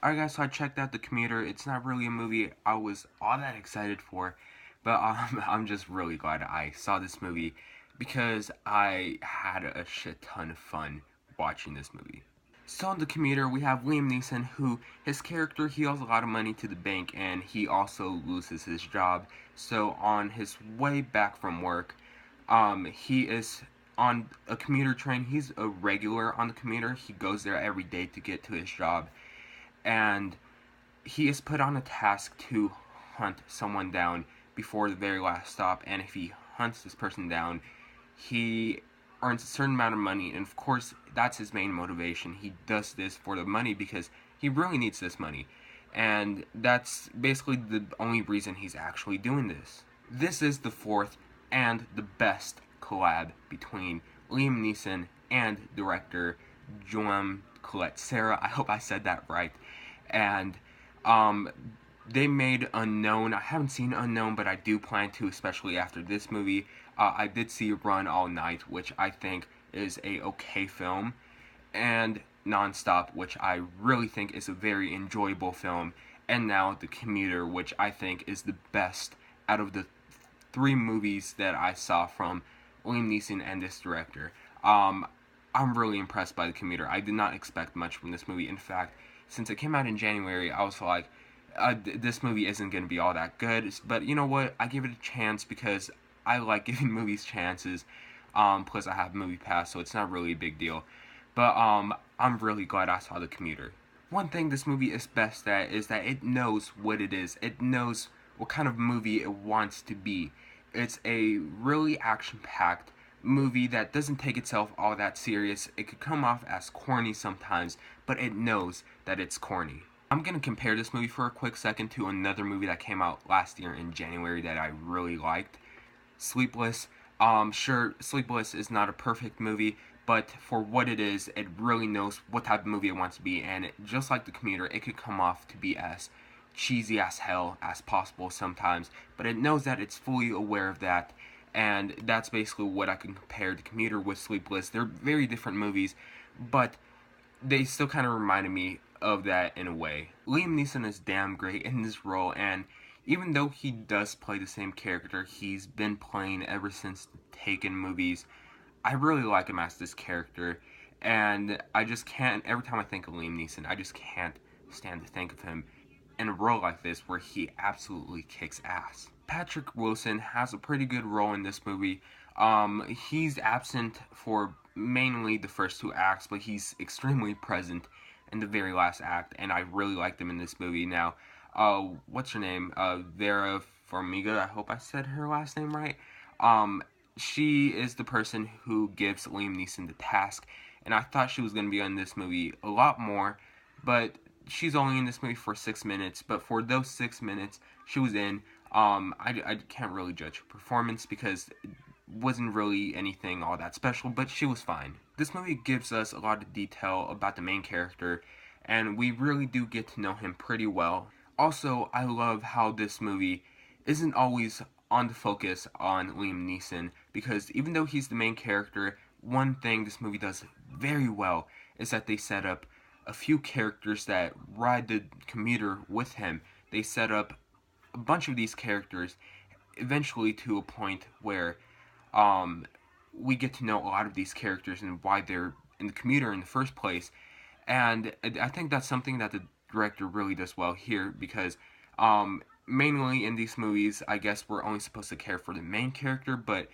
Alright guys, so I checked out The Commuter. It's not really a movie I was all that excited for, but I'm just really glad I saw this movie because I had a shit ton of fun watching this movie. So in The Commuter, we have Liam Neeson, who, his character, he owes a lot of money to the bank and he also loses his job. So on his way back from work, he is on a commuter train. He's a regular on the commuter. He goes there every day to get to his job. And he is put on a task to hunt someone down before the very last stop, and if he hunts this person down, he earns a certain amount of money, and of course, that's his main motivation. He does this for the money because he really needs this money, and that's basically the only reason he's actually doing this. This is the fourth and the best collab between Liam Neeson and director Joan Colette Sarah. I hope I said that right. And um, they made Unknown. I haven't seen Unknown, but I do plan to, especially after this movie. I did see Run All Night, which I think is a okay film, and Nonstop, which I really think is a very enjoyable film, and now The Commuter, which I think is the best out of the three movies that I saw from Liam Neeson and this director. I'm really impressed by The Commuter. I did not expect much from this movie. In fact, since it came out in January, I was like, this movie isn't going to be all that good. But you know what? I give it a chance because I like giving movies chances. Plus, I have Movie Pass, so it's not really a big deal. But I'm really glad I saw The Commuter. One thing this movie is best at is that it knows what it is. It knows what kind of movie it wants to be. It's a really action-packed movie that doesn't take itself all that serious. It could come off as corny sometimes, but it knows that it's corny. I'm going to compare this movie for a quick second to another movie that came out last year in January that I really liked, Sleepless. Sure, Sleepless is not a perfect movie, but for what it is, it really knows what type of movie it wants to be, and just like The Commuter, it could come off to be as cheesy as hell as possible sometimes, but it knows that it's fully aware of that, and that's basically what I can compare The Commuter with Sleepless. They're very different movies, but they still kind of reminded me of that in a way. Liam Neeson is damn great in this role, and even though he does play the same character he's been playing ever since the Taken movies, I really like him as this character, and I just can't, every time I think of Liam Neeson, I just can't stand to think of him in a role like this where he absolutely kicks ass. Patrick Wilson has a pretty good role in this movie. He's absent for mainly the first two acts, but he's extremely present in the very last act, and I really liked him in this movie. Now, what's her name? Vera Farmiga, I hope I said her last name right. She is the person who gives Liam Neeson the task, and I thought she was going to be in this movie a lot more, but she's only in this movie for 6 minutes, but for those 6 minutes she was in, I can't really judge her performance because it wasn't really anything all that special, but she was fine. This movie gives us a lot of detail about the main character, and we really do get to know him pretty well. Also, I love how this movie isn't always on the focus on Liam Neeson, because even though he's the main character, one thing this movie does very well is that they set up a few characters that ride the commuter with him. They set up a bunch of these characters eventually to a point where we get to know a lot of these characters and why they're in the commuter in the first place. And I think that's something that the director really does well here because mainly in these movies, I guess we're only supposed to care for the main character, but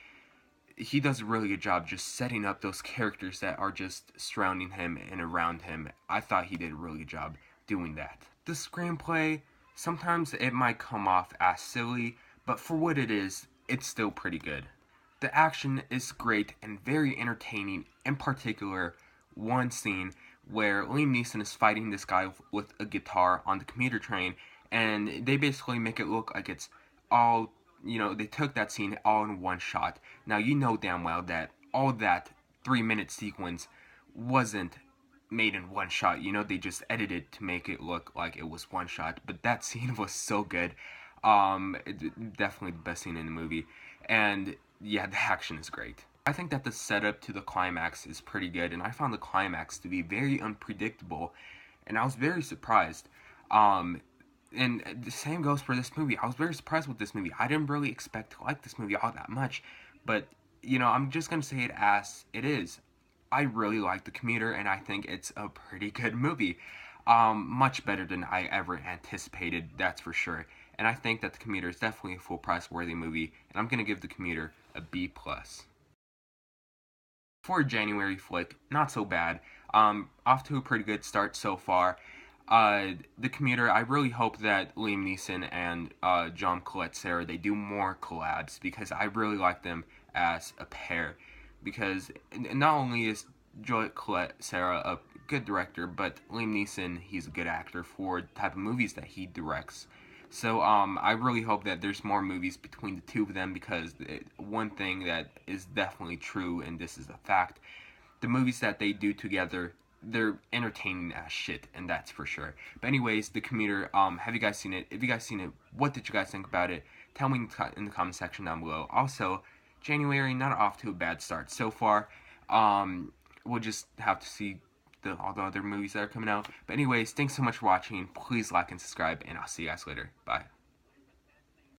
he does a really good job just setting up those characters that are just surrounding him and around him. I thought he did a really good job doing that. The screenplay, sometimes it might come off as silly, but for what it is, it's still pretty good. The action is great and very entertaining, in particular, one scene where Liam Neeson is fighting this guy with a guitar on the commuter train, and they basically make it look like it's all, they took that scene all in one shot. Now, you know damn well that all that 3-minute sequence wasn't made in one shot. They just edited to make it look like it was one shot, but that scene was so good. Definitely the best scene in the movie, and yeah, the action is great. I think that the setup to the climax is pretty good, and I found the climax to be very unpredictable and I was very surprised. Um, and the same goes for this movie. I was very surprised with this movie. I didn't really expect to like this movie all that much, but I'm just gonna say it as it is. I really like The Commuter, and I think it's a pretty good movie. Much better than I ever anticipated, that's for sure. And I think that The Commuter is definitely a full price worthy movie, and I'm gonna give The Commuter a B plus. For a January flick, not so bad. Off to a pretty good start so far. The Commuter, I really hope that Liam Neeson and John Colette Sarah, they do more collabs, because I really like them as a pair. Because not only is Joy Colette Sarah a good director, but Liam Neeson, he's a good actor for the type of movies that he directs. So I really hope that there's more movies between the two of them, because one thing that is definitely true, and this is a fact, the movies that they do together, they're entertaining as shit, and that's for sure. But anyways, The Commuter, have you guys seen it? If you guys seen it, what did you guys think about it? Tell me in the comment section down below. Also, January not off to a bad start so far. We'll just have to see all the other movies that are coming out. But anyways, thanks so much for watching. Please like and subscribe, and I'll see you guys later. Bye.